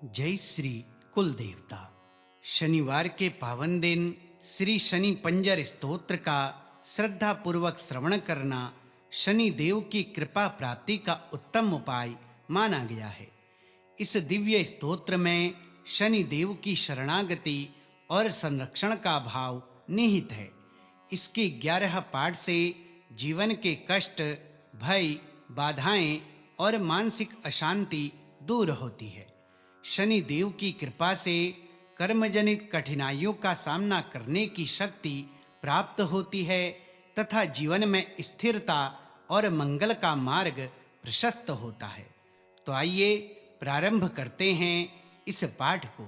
जय श्री कुल देवता। शनिवार के पावन दिन श्री शनि पंजर स्तोत्र का श्रद्धा पूर्वक श्रवण करना शनि देव की कृपा प्राप्ति का उत्तम उपाय माना गया है। इस दिव्य स्तोत्र में शनि देव की शरणागति और संरक्षण का भाव निहित है। इसके 11 पाठ से जीवन के कष्ट, भय, बाधाएं और मानसिक अशांति दूर होती है। शनि देव की कृपा से कर्मजनित कठिनाइयों का सामना करने की शक्ति प्राप्त होती है तथा जीवन में स्थिरता और मंगल का मार्ग प्रशस्त होता है। तो आइए प्रारंभ करते हैं इस पाठ को।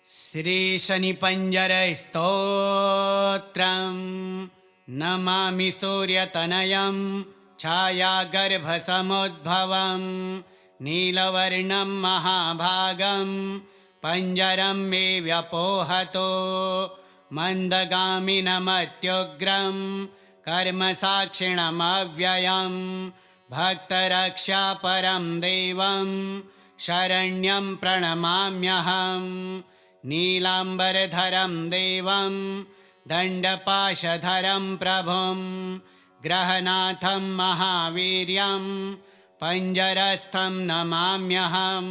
श्री शनि पंजर स्तोत्रम नमामि सूर्यतनयं छायागर्भ समुद्भवं नीलवर्णं महाभागं पंजरं मे व्यपोहतो मन्दगामिनमत्युग्रं कर्मसाक्षिणमव्ययं भक्तरक्षापरं देवं शरण्यं प्रणमाम्यहं नीलाम्बरधरं देवं दण्डपाशधरं प्रभुं ग्रहनाथं महावीर्यं पंजरस्थं नमाम्यहं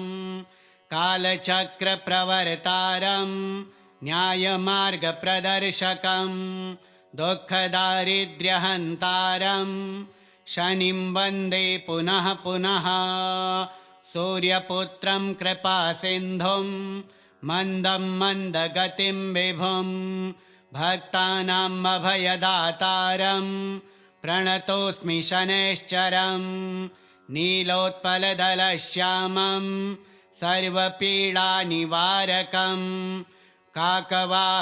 कालचक्रप्रवर्तारं न्यायमार्गप्रदर्शकं दुःखदारिद्र्यहन्तारं शनिं वन्दे पुनः पुनः सूर्यपुत्रं कृपासिन्धुं मन्दं मन्दगतिं विभुं भक्तानाम् अभयदातारं प्रणतोऽस्मि शनैश्चरं नीलोत्पलदलश्यामं सर्वपीडानिवारकं काकवाहनमारूढं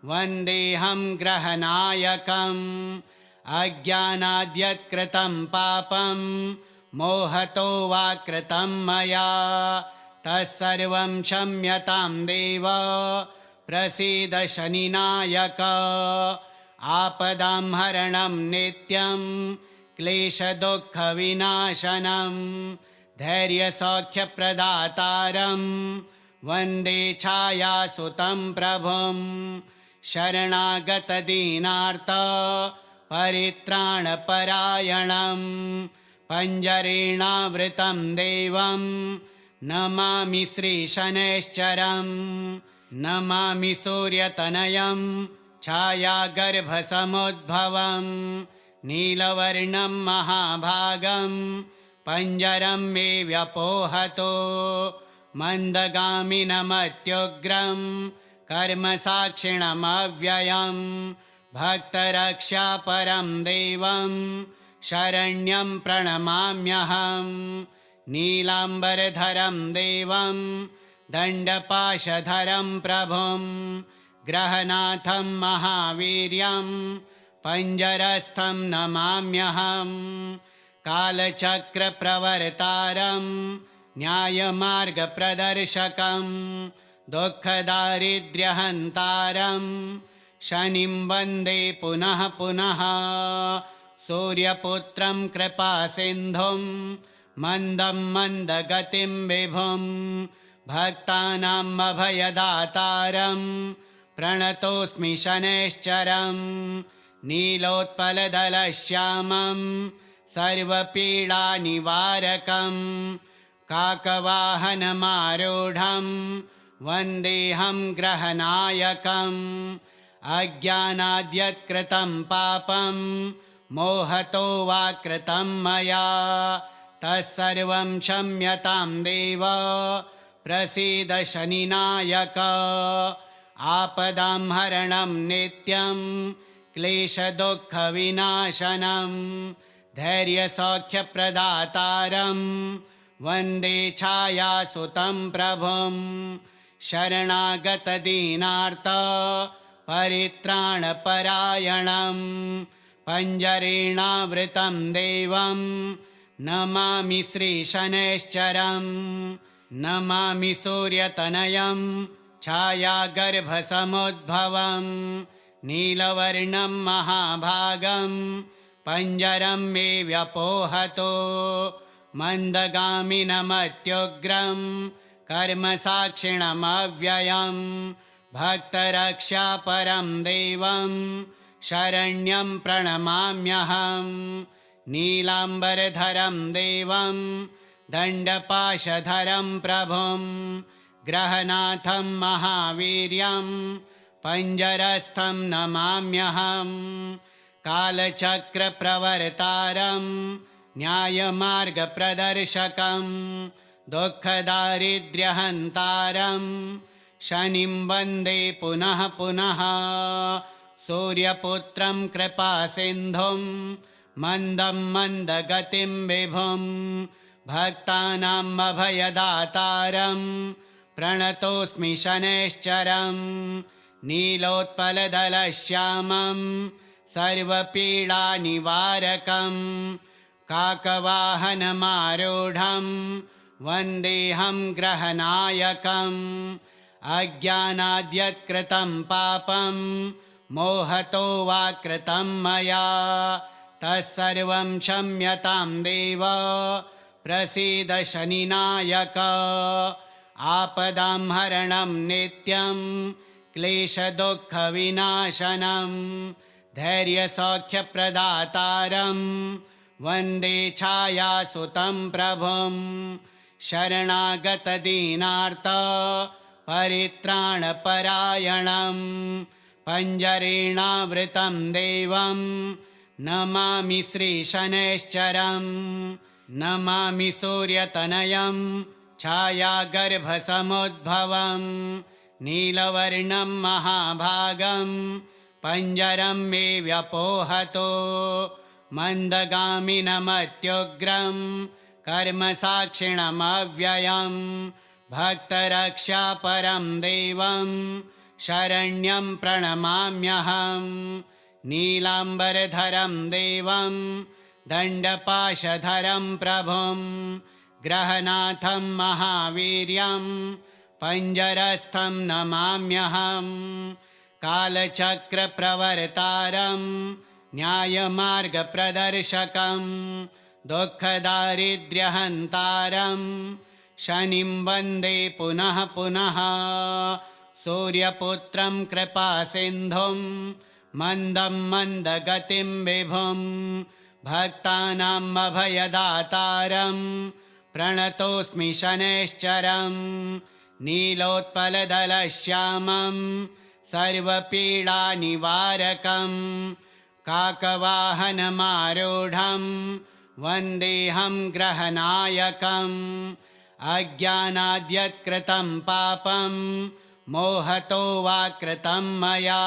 वन्देऽहं ग्रहनायकम् अज्ञानाद्यत्कृतं पापं मोहतो वा कृतं मया तत्सर्वं क्षम्यतां देव प्रसीद शनिनायक आपदां हरणं नित्यं क्लेशदुःखविनाशनं धैर्यसौख्यप्रदातारं वन्दे छायासुतं प्रभुं शरणागतदीनार्त परित्राणपरायणं पंजरेणावृतं देवं नमामि श्रीशनैश्चरं नमामि सूर्यतनयं छायागर्भसमुद्भवं नीलवर्णं महाभागं पंजरं मे व्यपोहतो मन्दगामिनमत्युग्रं कर्मसाक्षिणमव्ययं भक्तरक्षापरं देवं शरण्यं प्रणमाम्यहं नीलाम्बरधरं देवं दण्डपाशधरं प्रभुं ग्रहनाथं महावीर्यं पंजरस्थं नमाम्यहं कालचक्रप्रवर्तारं न्यायमार्गप्रदर्शकं दुःखदारिद्र्यहन्तारं शनिं वन्दे पुनः पुनः सूर्यपुत्रं कृपासिन्धुं मन्दं मन्दगतिं विभुं भक्तानाम् अभयदातारं प्रणतोऽस्मि शनैश्चरं नीलोत्पलदलश्यामं सर्वपीडानिवारकं काकवाहनमारूढं वन्देऽहं ग्रहनायकम् अज्ञानाद्यत्कृतं पापं मोहतो वा कृतं मया तत्सर्वं क्षम्यतां देव प्रसीद शनिनायक आपदां हरणं नित्यं क्लेशदुःखविनाशनं धैर्यसौख्यप्रदातारं वन्दे छायासुतं प्रभुं शरणागतदीनार्त परित्राणपरायणं पंजरेणावृतं देवं नमामि श्रीशनैश्चरं नमामि सूर्यतनयं छायागर्भसमुद्भवं नीलवर्णं महाभागं पंजरं मे व्यपोहतो मन्दगामिनमत्युग्रं कर्मसाक्षिणमव्ययं भक्तरक्षापरं देवं शरण्यं प्रणमाम्यहं। नीलाम्बरधरं देवं दण्डपाशधरं प्रभुं ग्रहनाथं महावीर्यं पञ्जरस्थं नमाम्यहम्। कालचक्रप्रवर्तारं न्यायमार्गप्रदर्शकं दुःखदारिद्र्यहन्तारं शनिं वन्दे पुनः पुनः। सूर्यपुत्रं कृपासिन्धुं मन्दं मन्दगतिं विभुं भक्तानाम् अभयदातारं प्रणतोऽस्मि शनैश्चरं। नीलोत्पलदलश्यामं सर्वपीडानिवारकं काकवाहनमारूढं वन्देऽहं ग्रहनायकम्। अज्ञानाद्यत्कृतं पापं मोहतो वा कृतं मया तत्सर्वं क्षम्यतां देव प्रसीद शनिनायक। आपदां हरणं नित्यं क्लेशदुःखविनाशनं धैर्यसौख्यप्रदातारं वन्दे छायासुतं प्रभुं। शरणागतदीनार्त परित्राणपरायणं पञ्जरेणावृतं देवं नमामि श्रीशनैश्चरं। नमामि सूर्यतनयं छायागर्भसमुद्भवं नीलवर्णं महाभागं पञ्जरं मे व्यपोहतो मन्दगामिनमत्युग्रं कर्मसाक्षिणमव्ययं भक्तरक्षापरं देवं शरण्यं प्रणमाम्यहं। नीलाम्बरधरं देवं दण्डपाशधरं प्रभुं ग्रहनाथं महावीर्यं पञ्जरस्थं नमाम्यहम्। कालचक्रप्रवर्तारं न्यायमार्गप्रदर्शकं दुःखदारिद्र्यहन्तारं शनिं वन्दे पुनः पुनः। सूर्यपुत्रं कृपासिन्धुं मन्दं मन्दगतिं विभुं भक्तानाम् अभयदातारं प्रणतोऽस्मि शनैश्चरं। नीलोत्पलदलश्यामं सर्वपीडानिवारकं काकवाहनमारूढं वन्देऽहं ग्रहनायकम्। अज्ञानाद्यत्कृतं पापं मोहतो वा कृतं मया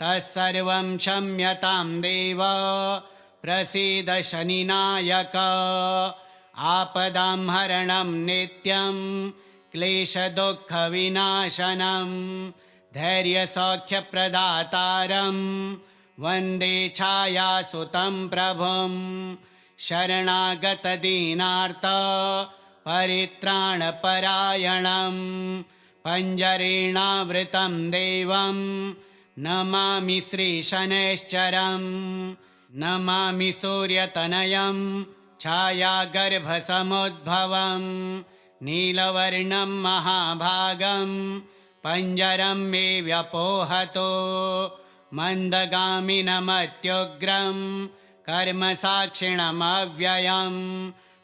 तत्सर्वं क्षम्यतां देव प्रसीद शनिनायक। आपदां हरणं नित्यं क्लेशदुःखविनाशनं धैर्यसौख्यप्रदातारं वन्दे छायासुतं प्रभुं। शरणागतदीनार्त परित्राणपरायणं पञ्जरेणावृतं देवं नमामि श्रीशनैश्चरं। नमामि सूर्यतनयं छायागर्भसमुद्भवं नीलवर्णं महाभागं पञ्जरं मे व्यपोहतो मन्दगामिनमत्युग्रं कर्मसाक्षिणमव्ययं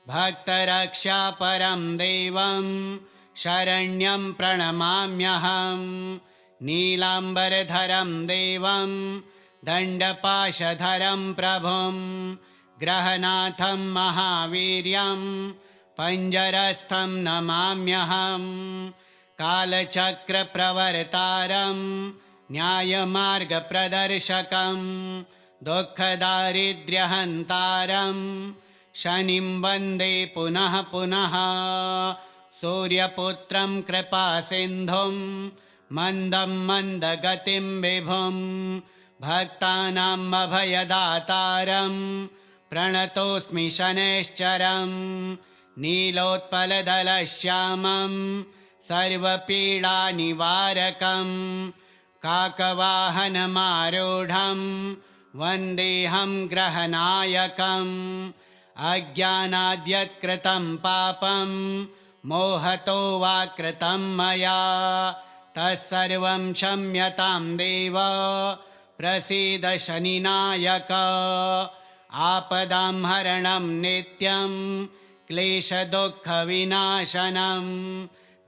भक्तरक्षापरं देवं शरण्यं प्रणमाम्यहं। नीलाम्बरधरं देवं दण्डपाशधरं प्रभुं ग्रहनाथं महावीर्यं पञ्जरस्थं नमाम्यहं। कालचक्रप्रवर्तारं न्यायमार्गप्रदर्शकं दुःखदारिद्र्यहन्तारं शनिं वन्दे पुनः पुनः। सूर्यपुत्रं कृपासिन्धुं मन्दं मन्दगतिं विभुं भक्तानाम् अभयदातारं प्रणतोऽस्मि शनैश्चरं। नीलोत्पलदलश्यामं सर्वपीडानिवारकं काकवाहनमारूढं वन्देऽहं ग्रहनायकम्। अज्ञानाद्यत्कृतं पापं मोहतो वा कृतं मया तत्सर्वं क्षम्यतां देव प्रसीद शनिनायक आपदां हरणं नित्यं क्लेशदुःखविनाशनं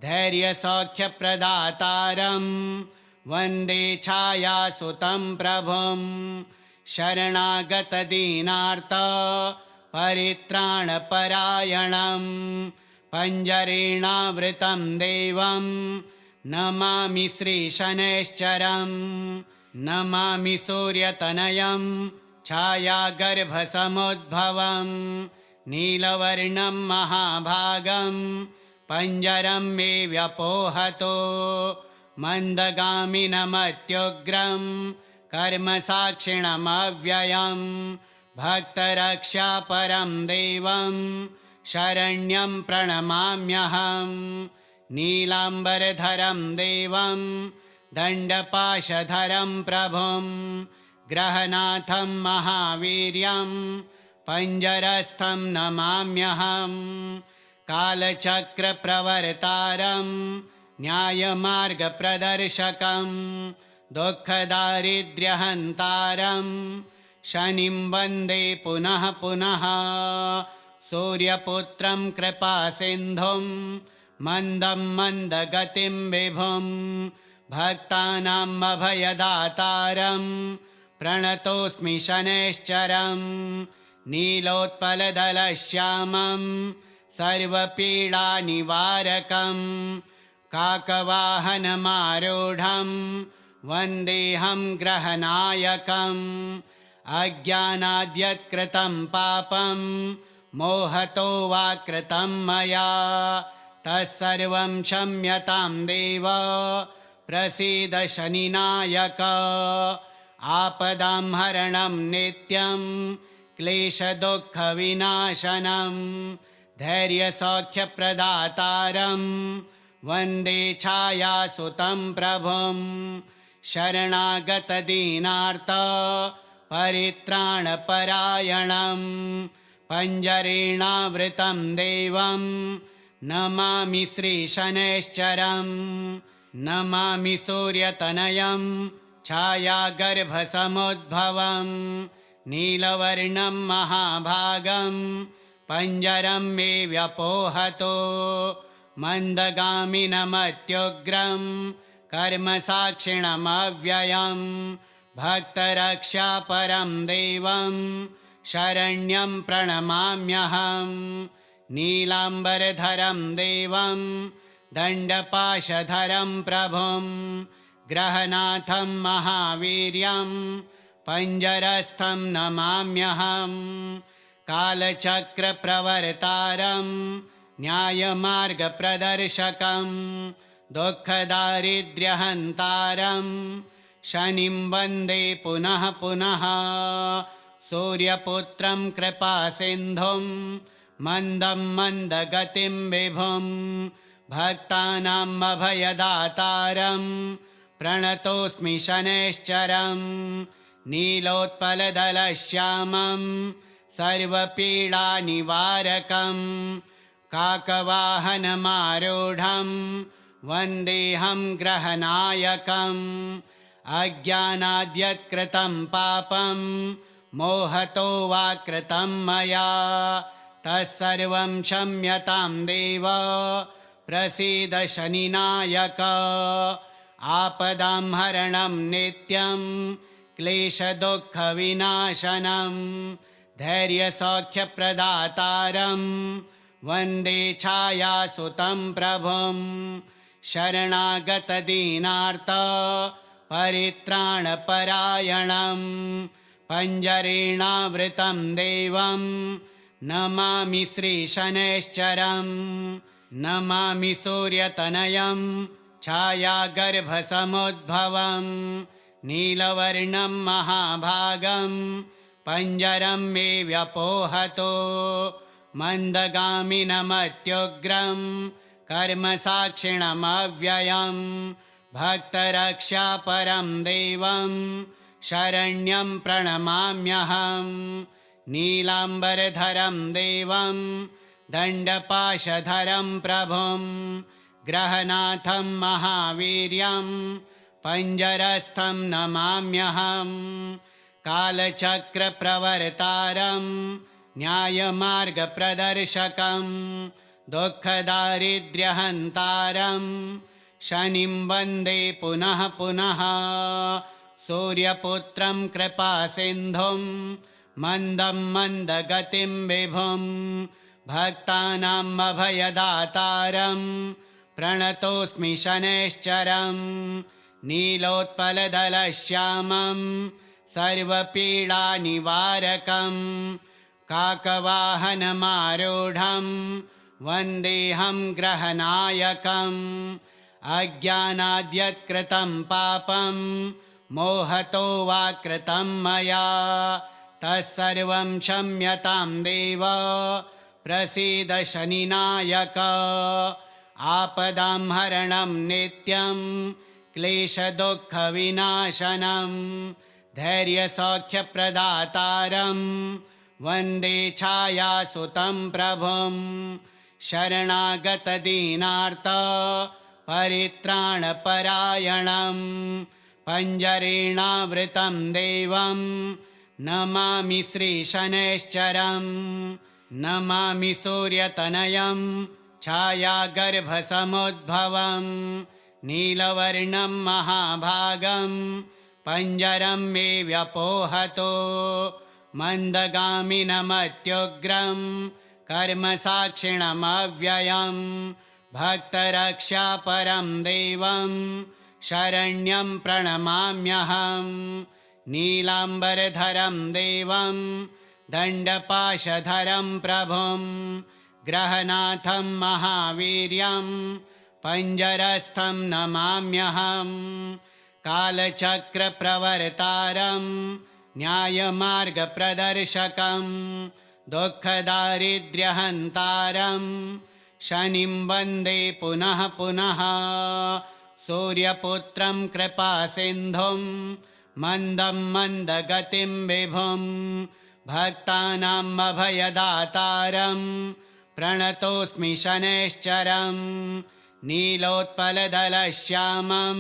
धैर्यसौख्यप्रदातारं वन्दे छायासुतं प्रभुं शरणागतदीनार्त परित्राणपरायणं पञ्जरेणावृतं देवं नमामि श्रीशनैश्चरं नमामि सूर्यतनयं छायागर्भसमुद्भवं नीलवर्णं महाभागं पञ्जरं मे व्यपोहतो मन्दगामिनमत्युग्रं कर्मसाक्षिणमव्ययं भक्तरक्षापरं देवं शरण्यं प्रणमाम्यहं नीलाम्बरधरं देवं दण्डपाशधरं प्रभुं ग्रहनाथं महावीर्यं पञ्जरस्थं नमाम्यहं कालचक्रप्रवर्तारं न्यायमार्गप्रदर्शकं दुःखदारिद्र्यहन्तारं शनिं वन्दे पुनः पुनः सूर्यपुत्रं कृपासिन्धुं मन्दं मन्दगतिं विभुं भक्तानाम् अभयदातारं प्रणतोऽस्मि शनैश्चरं नीलोत्पलदलश्यामं सर्वपीडानिवारकं काकवाहनमारूढं वन्देऽहं ग्रहनायकम् अज्ञानाद्यत्कृतं पापं मोहतो वा कृतं मया तत्सर्वं क्षम्यतां देव प्रसीद शनिनायक आपदां हरणं नित्यं क्लेशदुःखविनाशनं धैर्यसौख्यप्रदातारं वन्दे छायासुतं प्रभुं शरणागतदीनार्त परित्राणपरायणं पञ्जरेणावृतं देवं नमामि श्रीशनैश्चरं नमामि सूर्यतनयं छायागर्भसमुद्भवं नीलवर्णं महाभागं पञ्जरं मे व्यपोहतो मन्दगामिनमत्युग्रं कर्मसाक्षिणमव्ययं भक्तरक्षापरं देवं शरण्यं प्रणमाम्यहं नीलाम्बरधरं देवं दण्डपाशधरं प्रभुं ग्रहनाथं महावीर्यं पञ्जरस्थं नमाम्यहं कालचक्रप्रवर्तारं न्यायमार्गप्रदर्शकं दुःखदारिद्र्यहन्तारं शनिं वन्दे पुनः पुनः सूर्यपुत्रं कृपासिन्धुं मन्दं मन्दगतिं विभुं भक्तानाम् अभयदातारं प्रणतोऽस्मि शनैश्चरं नीलोत्पलदलश्यामं सर्वपीडानिवारकं काकवाहनमारूढं वन्देऽहं ग्रहनायकम् अज्ञानाद्यत्कृतं पापं मोहतो वा कृतं मया तत्सर्वं क्षम्यतां देव प्रसीद शनिनायक आपदां हरणं नित्यं क्लेशदुःखविनाशनं धैर्यसौख्यप्रदातारं वन्दे छायासुतं प्रभुं शरणागतदीनार्त परित्राणपरायणं पञ्जरेणावृतं देवं नमामि श्रीशनैश्चरं नमामि सूर्यतनयं छायागर्भसमुद्भवं नीलवर्णं महाभागं पञ्जरं मे व्यपोहतो मन्दगामिनमत्युग्रं कर्मसाक्षिणमव्ययं भक्तरक्षापरं देवं शरण्यं प्रणमाम्यहं नीलाम्बरधरं देवं दण्डपाशधरं प्रभुं ग्रहनाथं महावीर्यं पञ्जरस्थं नमाम्यहम् कालचक्रप्रवर्तारं न्यायमार्गप्रदर्शकं दुःखदारिद्र्यहन्तारं शनिं वन्दे पुनः पुनः सूर्यपुत्रं कृपासिन्धुं मन्दं मन्दगतिं विभुं भक्तानाम् अभयदातारं प्रणतोऽस्मि शनैश्चरं नीलोत्पलदलश्यामं सर्वपीडानिवारकं काकवाहनमारूढं वन्देऽहं ग्रहनायकम् अज्ञानाद्यत्कृतं पापं मोहतो वा कृतं मया तत्सर्वं क्षम्यतां देव प्रसीद शनिनायक आपदां हरणं नित्यं क्लेशदुःखविनाशनं धैर्यसौख्यप्रदातारं वन्दे छायासुतं प्रभुं शरणागतदीनार्त परित्राणपरायणं पञ्जरेणावृतं देवं नमामि श्रीशनैश्चरं नमामि सूर्यतनयं छायागर्भसमुद्भवं नीलवर्णं महाभागं पञ्जरं मे व्यपोहतो मन्दगामिनमत्युग्रं कर्मसाक्षिणमव्ययं भक्तरक्षापरं देवं शरण्यं प्रणमाम्यहं नीलाम्बरधरं देवं दण्डपाशधरं प्रभुं ग्रहनाथं महावीर्यं पञ्जरस्थं नमाम्यहं कालचक्रप्रवर्तारं न्यायमार्गप्रदर्शकं दुःखदारिद्र्यहन्तारं शनिं वन्दे पुनः पुनः सूर्यपुत्रं कृपासिन्धुं मन्दं मन्दगतिं विभुं भक्तानाम् अभयदातारं प्रणतोऽस्मि शनैश्चरं नीलोत्पलदलश्यामं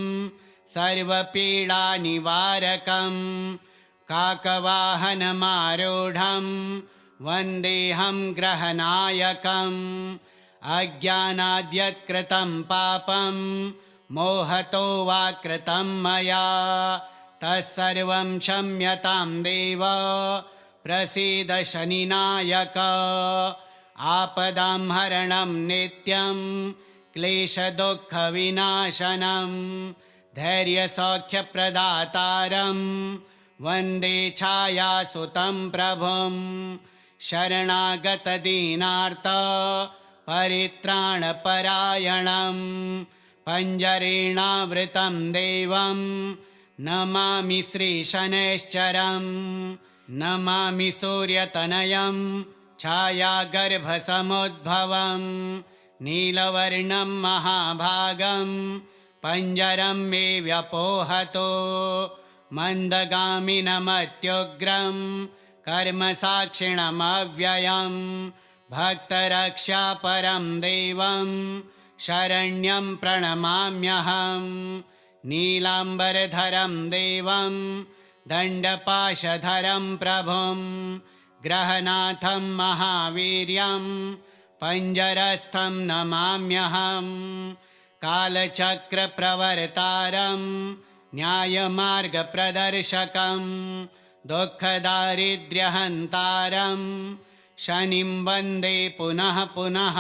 सर्वपीडानिवारकं काकवाहनमारूढं वन्देऽहं ग्रहनायकम् अज्ञानाद्यत्कृतं पापं मोहतो वा कृतं मया तत्सर्वं क्षम्यतां देव प्रसीद शनिनायक आपदां हरणं नित्यं क्लेशदुःखविनाशनं धैर्यसौख्यप्रदातारं वन्दे छायासुतं प्रभुं शरणागतदीनार्त परित्राणपरायणं पञ्जरेणावृतं देवं नमामि श्रीशनैश्चरं नमामि सूर्यतनयं छायागर्भसमुद्भवं नीलवर्णं महाभागं पञ्जरं मे व्यपोहतो मन्दगामिनमत्युग्रं कर्मसाक्षिणमव्ययं भक्तरक्षापरं देवं शरण्यं प्रणमाम्यहं नीलाम्बरधरं देवं दण्डपाशधरं प्रभुं ग्रहनाथं महावीर्यं पञ्जरस्थं नमाम्यहं कालचक्रप्रवर्तारं न्यायमार्गप्रदर्शकं दुःखदारिद्र्यहन्तारं शनिं वन्दे पुनः पुनः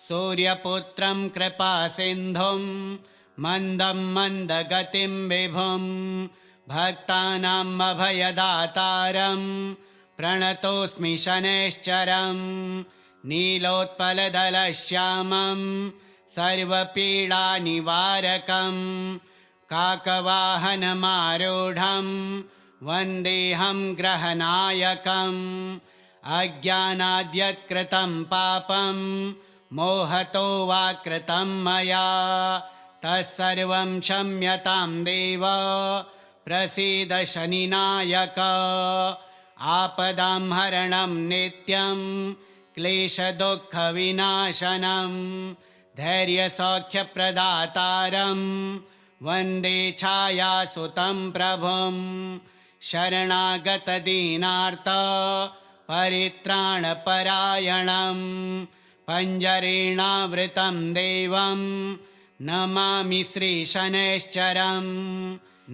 सूर्यपुत्रं कृपासिन्धुं मन्दं मन्दगतिं विभुं भक्तानाम् अभयदातारं प्रणतोऽस्मि शनैश्चरं नीलोत्पलदलश्यामं सर्वपीडानिवारकं काकवाहनमारूढं वन्देऽहं ग्रहनायकम् अज्ञानाद्यत्कृतं पापं मोहतो वा कृतं मया तत्सर्वं क्षम्यतां देव प्रसीद शनिनायक आपदां हरणं नित्यं क्लेशदुःखविनाशनं धैर्यसौख्यप्रदातारं वन्दे छायासुतं प्रभुं शरणागतदीनार्त परित्राणपरायणं पञ्जरेणावृतं देवं नमामि श्रीशनैश्चरं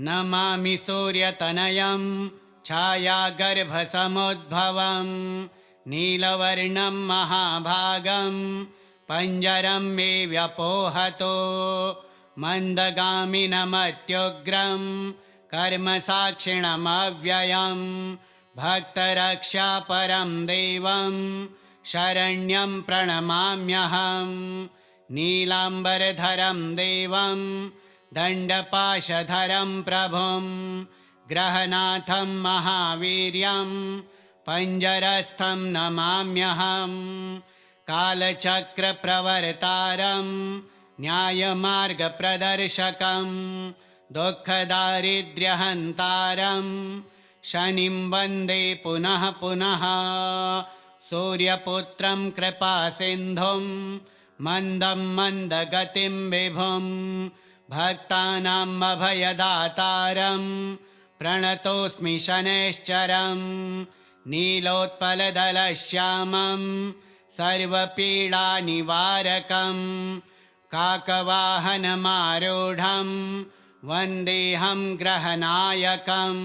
नमामि सूर्यतनयं छायागर्भसमुद्भवं नीलवर्णं महाभागं पञ्जरं मे व्यपोहतो मन्दगामिनमत्युग्रं कर्मसाक्षिणमव्ययं भक्तरक्षापरं देवं शरण्यं प्रणमाम्यहं नीलाम्बरधरं देवं दण्डपाशधरं प्रभुं ग्रहनाथं महावीर्यं पञ्जरस्थं नमाम्यहं कालचक्रप्रवर्तारं न्यायमार्गप्रदर्शकं दुःखदारिद्र्यहन्तारं शनिं वन्दे पुनः पुनः सूर्यपुत्रं कृपासिन्धुं मन्दं मन्दगतिं विभुं भक्तानाम् अभयदातारं प्रणतोऽस्मि शनैश्चरं नीलोत्पलदलश्यामं सर्वपीडानिवारकं काकवाहनमारूढं वन्देऽहं ग्रहनायकम्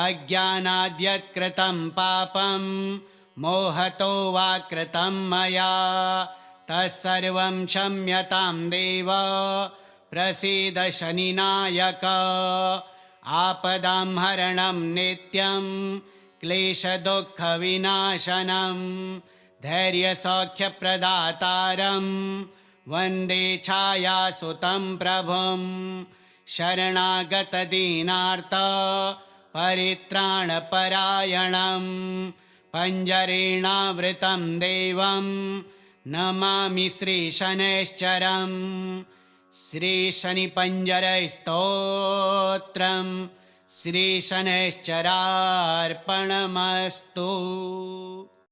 अज्ञानाद्यत्कृतं पापं मोहतो वा कृतं मया तत्सर्वं क्षम्यतां देव प्रसीद शनिनायक आपदां हरणं नित्यं क्लेशदुःखविनाशनं धैर्यसौख्यप्रदातारं वन्दे छायासुतं प्रभुं शरणागतदीनार्त परित्राणपरायणं पञ्जरेणावृतं देवं नमामि श्रीशनैश्चरं श्रीशनिपञ्जरस्तोत्रं श्रीशनैश्चरार्पणमस्तु।